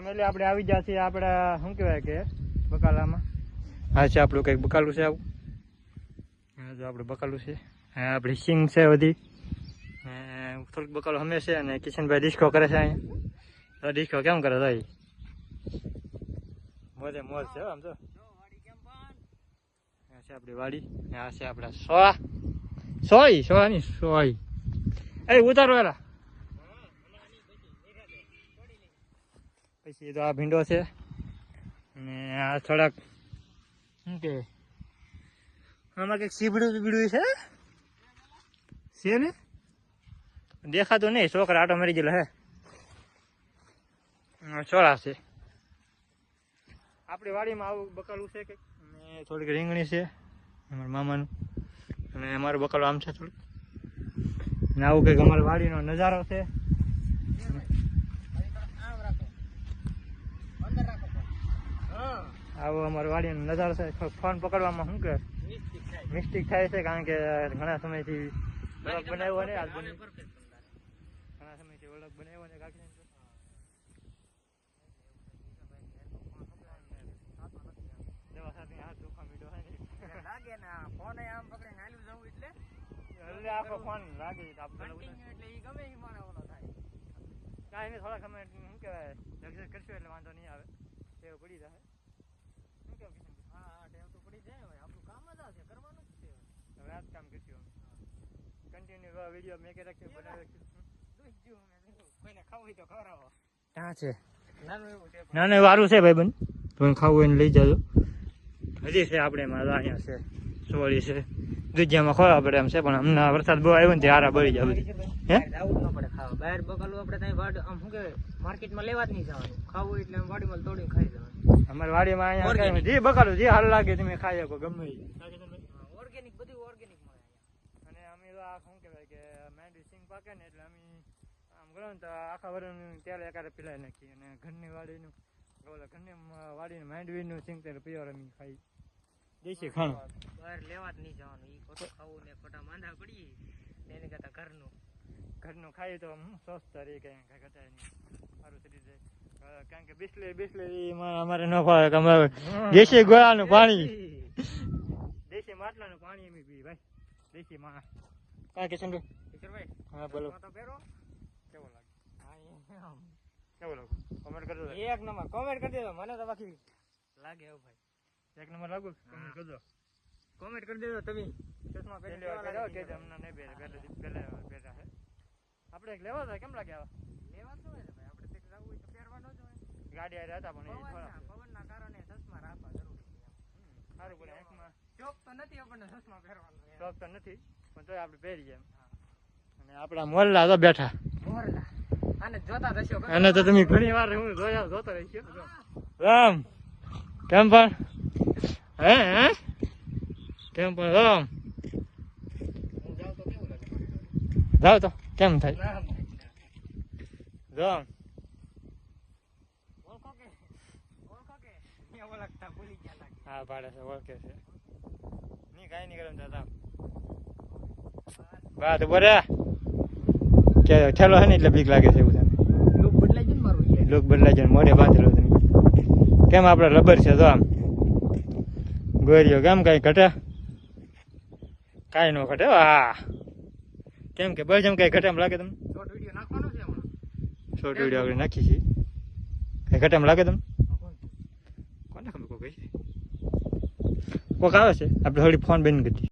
Family આપણે આવી ગયા છીએ આપણા શું કહેવાય કે બકાલામાં. હા છે આપણું કંઈક બકાલું છે આવું. હા જો આપણે બકાલું છે. હા આપણી સિંગ છે બધી. થોડુંક બકાલો હમે છે અને કિશનભાઈ ડિસ્કો કરે છે અહીંયા. ડિસ્કો કેમ કરે ભાઈ? મોજે મોજ છે આમ તો. આ છે આપણી વાડી. આ છે આપણા સોય. એ ઉતારો એલા. પછી તો આ ભીંડો છે અને આ થોડાક શું કે આમાં કંઈક સીબડું છે ને દેખાતું નહીં. છોકરા આટો મરી ગયેલો હે. છોરા છે આપણી વાડીમાં. આવું બકાલું છે કંઈક અને થોડીક રીંગણી છે અમારા મામાનું અને અમારું બકાલું આમ છે થોડુંક. અને આવું કંઈક અમારી વાડીનો નજારો છે. આવો અમારી વાડીનો નજારો છે. ફોન પકડવામાં શું કે મિસ્ટેક થાય છે કારણ કે ઘણા સમયથી વળગ બનાવ્યો ને ઘણા સમયથી વળગ બનાવ્યો ને કાકી દવા સાથે હાથ દુખવા મીડો લાગે ને ફોન આમ પકડે હાલ્યું જવું એટલે આખો ફોન લાગે એટલે ઈ ગમે ઈ મારે ઓલો થાય કાંઈ નહીં. થોડા સમય શું કહેવાય એક્સરસાઇઝ કરશું એટલે વાંધો નહીં આવે. ટેવ પડી જાય. શું કેવું કિશન? હા ટેવ તો પડી જાય. હવે આપણું કામ જ આ છે, કરવાનું જ છે. હવે આ જ કામ કરશું અમે કન્ટિન્યુ વિડીયો મેં કે રાખ્યો બનાવી રાખ્યું. કોઈને ખાવું હોય તો ખવડાવો. ક્યાં છે? નાનું એવું સારું છે ભાઈબંધ. તમે ખાવું હોય ને લઈ જાજો. હજી છે આપણે એમાં અહીંયા છે સોળી છે દૂધિયામાં ખોવા પડે એમ છે પણ હમણાં વરસાદ બહુ આવ્યો ને હારા બળી જાય. હે આવું ન પડે ખાવા. બહાર બકાલું આપણે ત્યાં વાડ આમ શું કહેવાય માર્કેટમાં લેવા જ નહીં જવાનું. ખાવું એટલે વાડીમાં તોડીને ખાઈ જવાનું. અમારી વાડીમાં અહીંયા જે બકાલું જે હાલ લાગે તમે ખાઈ શકો ગમે ઓર્ગેનિક બધું ઓર્ગેનિક મળે. અને અમે તો આ શું કહેવાય કે માંડવી સિંગ પાકે ને એટલે અમે આમ ગણો ને તો આખા વર્ષનું તેલ એકારે પીલાઈ નાખીએ અને ઘરની વાડીનું ઘરની વાડીને માંડવીનું સિંગ તેલ પ્યોર અમે ખાઈ દેશી ખાણું. બહાર લેવા જ નહીં જવાનું. એ ખોટું ખાવું ને ખોટા માંદા પડીએ એની કરતાં ઘરનું ખાઈએ તો સ્વસ્થ રહે કંઈ ઘટાય નહીં સારું શરીર જાય. કારણ કે બિસ્લેરી અમારે ન ફાવે કે અમારે દેશી ગોળાનું પાણી દેશી માટલાનું પાણી અમે પીએ ભાઈ. દેશી માણસ કાંઈ કિશનભાઈ હા બોલો કેવો લાગે? કેવો લાગે કોમેન્ટ કરજો. એક નંબર કોમેન્ટ કરી દેજો. મને તો બાકી લાગે એવું ભાઈ. એક નંબર લાગુ કોમેન્ટ કરજો. કોમેન્ટ કરી દેજો તમે. ચશ્મા પહેરી લેવા કે અમને નહીં પહેલા છે. આપણે એક લેવા કેમ લાગે આવા? લેવા જ હોય ને ભાઈ. આપણે તે લાવવું હોય તો પહેરવાનો જ હોય. ગાડી આરે હતા પણ પવનના કારણે ચશ્મા રાખવા જરૂરી છે. સારું પડે આંખમાં શોખ તો નથી આપણને ચશ્મા પહેરવાનો. શોખ તો નથી પણ તોય આપણે પહેરી જાય. અને આપણા મોરલા તો બેઠા મોરલા આને જોતા રહેશો. અને તો તમે ઘણી વાર હું જોતો રહીશ. રામ કેમ પણ હે કેમ પણ રામ જાવ તો કેમ થાય રામ હા ભાડે છે ઓળખે છે ની કાંઈ નહીં કરે દાદા વાત બોરે કે ઠેલો હે ને એટલે બીક લાગે છે એવું તને. લુક બદલાઈ જાય ને મારું. લુક બદલાઈ જાય મોઢે બાંધેલો તમે કેમ આપણે રબર છે તો આમ ગોરીઓ કેમ કાંઈ ઘટે? કાંઈ ન ઘટે. હા કેમ કે બસ એમ કાંઈ ઘટે એમ લાગે તમને? શોર્ટ વિડીયો નાખવાનો છે હમણાં. શોર્ટ વિડીયો આપણે નાખી છીએ. કાંઈ ઘટે એમ લાગે તમને? કોને ખબર કોઈ છે કોક આવે છે આપણે થોડી ફોન બંધ કરી.